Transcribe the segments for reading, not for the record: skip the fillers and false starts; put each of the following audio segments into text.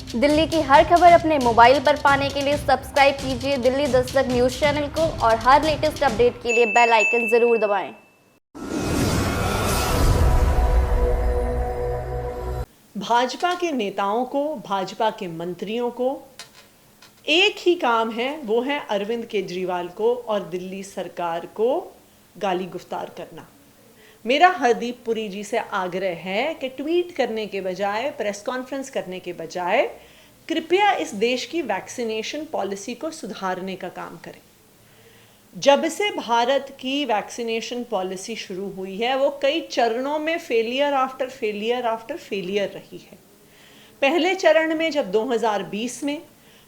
दिल्ली की हर खबर अपने मोबाइल पर पाने के लिए सब्सक्राइब कीजिए दिल्ली दस्तक न्यूज चैनल को और हर लेटेस्ट अपडेट के लिए बेल आइकन जरूर दबाएं। भाजपा के नेताओं को, भाजपा के मंत्रियों को एक ही काम है, वो है अरविंद केजरीवाल को और दिल्ली सरकार को गाली गुफ्तार करना। मेरा हरदीप पुरी जी से आग्रह है कि ट्वीट करने के बजाय, प्रेस कॉन्फ्रेंस करने के बजाय कृपया इस देश की वैक्सीनेशन पॉलिसी को सुधारने का काम करें। जब से भारत की वैक्सीनेशन पॉलिसी शुरू हुई है, वो कई चरणों में failure after failure after failure रही है। पहले चरण में जब 2020 में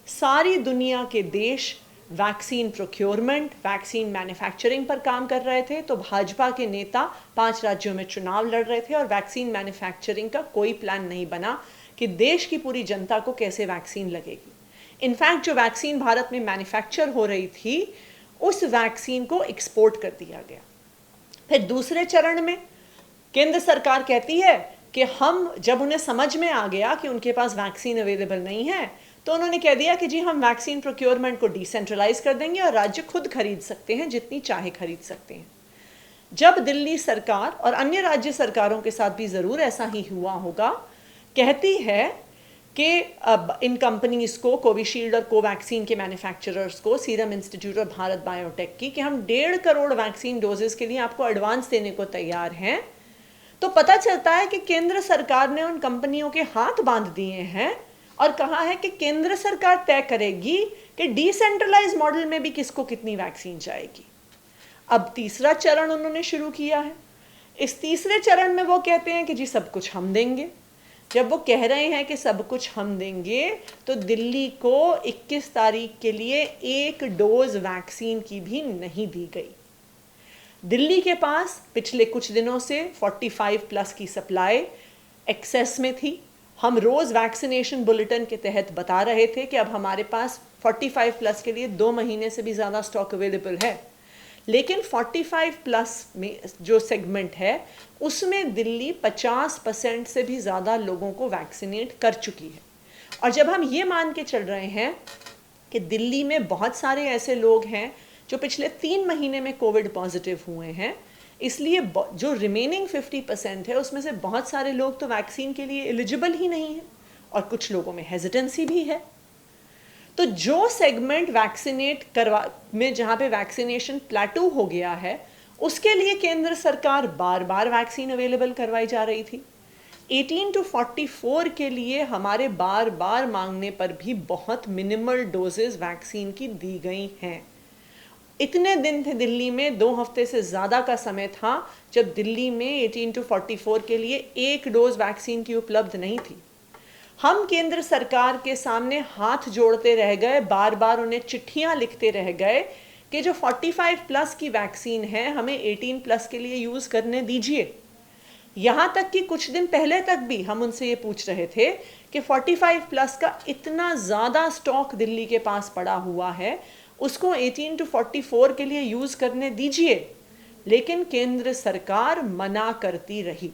सारी दुनिया के देश वैक्सीन प्रोक्योरमेंट, वैक्सीन मैन्युफैक्चरिंग पर काम कर रहे थे, तो भाजपा के नेता 5 राज्यों में चुनाव लड़ रहे थे और वैक्सीन मैन्युफैक्चरिंग का कोई प्लान नहीं बना कि देश की पूरी जनता को कैसे वैक्सीन लगेगी। इनफैक्ट जो वैक्सीन भारत में मैन्युफैक्चर हो रही थी, उस वैक्सीन को एक्सपोर्ट कर दिया गया। फिर दूसरे चरण में केंद्र सरकार कहती है कि हम, जब उन्हें समझ में आ गया कि उनके पास वैक्सीन अवेलेबल नहीं है, तो उन्होंने कह दिया कि जी हम वैक्सीन प्रोक्योरमेंट को डिसेंट्रलाइज कर देंगे और राज्य खुद खरीद सकते हैं, जितनी चाहे खरीद सकते हैं। जब दिल्ली सरकार और अन्य राज्य सरकारों के साथ भी ज़रूर ऐसा ही हुआ होगा, कहती है कि अब इन कंपनीज को, कोविशील्ड और कोवैक्सीन के मैन्युफैक्चरर्स को, सीरम इंस्टीट्यूट और भारत बायोटेक की, कि हम 1.5 करोड़ वैक्सीन डोजेस के लिए आपको एडवांस देने को तैयार हैं, तो पता चलता है कि केंद्र सरकार ने उन कंपनियों के हाथ बांध दिए हैं और कहा है कि केंद्र सरकार तय करेगी कि डिसेंट्रलाइज मॉडल में भी किसको कितनी वैक्सीन जाएगी। अब तीसरा चरण उन्होंने शुरू किया है। इस तीसरे चरण में वो कहते हैं कि जी सब कुछ हम देंगे। जब वो कह रहे हैं कि सब कुछ हम देंगे, तो दिल्ली को 21 तारीख के लिए 1 डोज वैक्सीन की भी नहीं दी गई। दिल्ली के पास पिछले कुछ दिनों से 45 प्लस की सप्लाई एक्सेस में थी। हम रोज़ वैक्सीनेशन बुलेटिन के तहत बता रहे थे कि अब हमारे पास 45 प्लस के लिए 2 महीने से भी ज़्यादा स्टॉक अवेलेबल है। लेकिन 45 प्लस में जो सेगमेंट है, उसमें दिल्ली 50% से भी ज़्यादा लोगों को वैक्सीनेट कर चुकी है। और जब हम ये मान के चल रहे हैं कि दिल्ली में बहुत सारे ऐसे लोग हैं जो पिछले 3 महीने में कोविड पॉजिटिव हुए हैं, इसलिए जो रिमेनिंग 50% है, उसमें से बहुत सारे लोग तो वैक्सीन के लिए एलिजिबल ही नहीं है और कुछ लोगों में हेजिटेंसी भी है। तो जो सेगमेंट वैक्सीनेट करवा में, जहाँ पे वैक्सीनेशन प्लेटू हो गया है, उसके लिए केंद्र सरकार बार बार वैक्सीन अवेलेबल करवाई जा रही थी। 18 to 44 के लिए हमारे बार बार मांगने पर भी बहुत मिनिमल डोजेस वैक्सीन की दी गई हैं। इतने दिन थे दिल्ली में, 2 हफ्ते से ज़्यादा का समय था जब दिल्ली में 18 to 44 के लिए 1 डोज वैक्सीन की उपलब्ध नहीं थी। हम केंद्र सरकार के सामने हाथ जोड़ते रह गए, बार बार उन्हें चिट्ठियां लिखते रह गए कि जो 45 प्लस की वैक्सीन है, हमें 18 प्लस के लिए यूज़ करने दीजिए। यहाँ तक कि कुछ दिन पहले तक भी हम उनसे ये पूछ रहे थे कि 45 प्लस का इतना ज़्यादा स्टॉक दिल्ली के पास पड़ा हुआ है, उसको 18 to 44 के लिए यूज़ करने दीजिए। लेकिन केंद्र सरकार मना करती रही।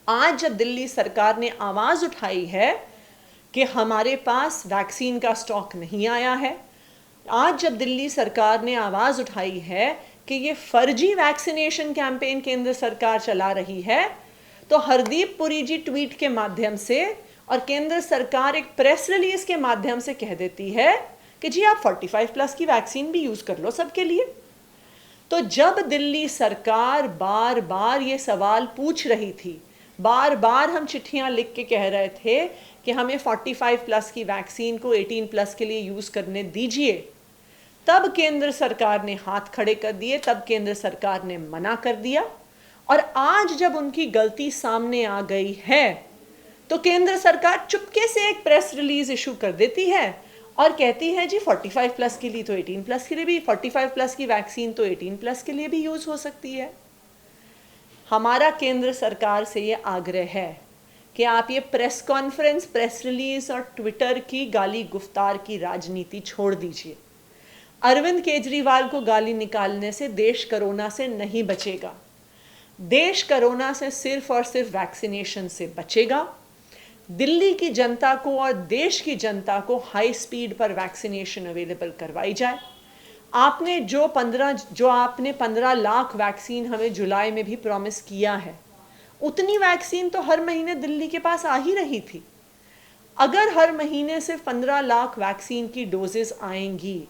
आज जब दिल्ली सरकार ने आवाज़ उठाई है कि हमारे पास वैक्सीन का स्टॉक नहीं आया है, आज जब दिल्ली सरकार ने आवाज़ उठाई है कि ये फर्जी वैक्सीनेशन कैंपेन केंद्र सरकार चला रही है, तो हरदीप पुरी जी ट्वीट के माध्यम से और केंद्र सरकार एक प्रेस रिलीज के माध्यम से कह देती है कि जी आप 45 प्लस की वैक्सीन भी यूज़ कर लो सबके लिए। तो जब दिल्ली सरकार बार बार ये सवाल पूछ रही थी, बार बार हम चिट्ठियां लिख के कह रहे थे कि हमें 45 प्लस की वैक्सीन को 18 प्लस के लिए यूज़ करने दीजिए, तब केंद्र सरकार ने हाथ खड़े कर दिए, तब केंद्र सरकार ने मना कर दिया। और आज जब उनकी गलती सामने आ गई है, तो केंद्र सरकार चुपके से एक प्रेस रिलीज इशू कर देती है और कहती है जी 45 प्लस के लिए तो 18 प्लस के लिए भी, 45 प्लस की वैक्सीन तो 18 प्लस के लिए भी यूज़ हो सकती है। हमारा केंद्र सरकार से ये आग्रह है कि आप ये प्रेस कॉन्फ्रेंस, प्रेस रिलीज और ट्विटर की गाली गुफ्तार की राजनीति छोड़ दीजिए। अरविंद केजरीवाल को गाली निकालने से देश कोरोना से नहीं बचेगा। देश कोरोना से सिर्फ और सिर्फ वैक्सीनेशन से बचेगा। दिल्ली की जनता को और देश की जनता को हाई स्पीड पर वैक्सीनेशन अवेलेबल करवाई जाए। आपने जो 15 लाख वैक्सीन हमें जुलाई में भी प्रॉमिस किया है, उतनी वैक्सीन तो हर महीने दिल्ली के पास आ ही रही थी। अगर हर महीने से 15 लाख वैक्सीन की डोजेस आएंगी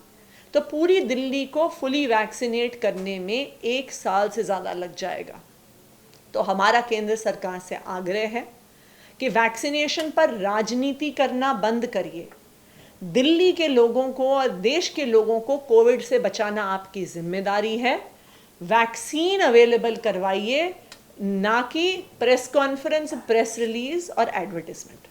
तो पूरी दिल्ली को फुली वैक्सीनेट करने में 1 साल से ज़्यादा लग जाएगा। तो हमारा केंद्र सरकार से आग्रह है कि वैक्सीनेशन पर राजनीति करना बंद करिए। दिल्ली के लोगों को और देश के लोगों को कोविड से बचाना आपकी जिम्मेदारी है। वैक्सीन अवेलेबल करवाइए, ना कि प्रेस कॉन्फ्रेंस, प्रेस रिलीज और एडवर्टाइजमेंट।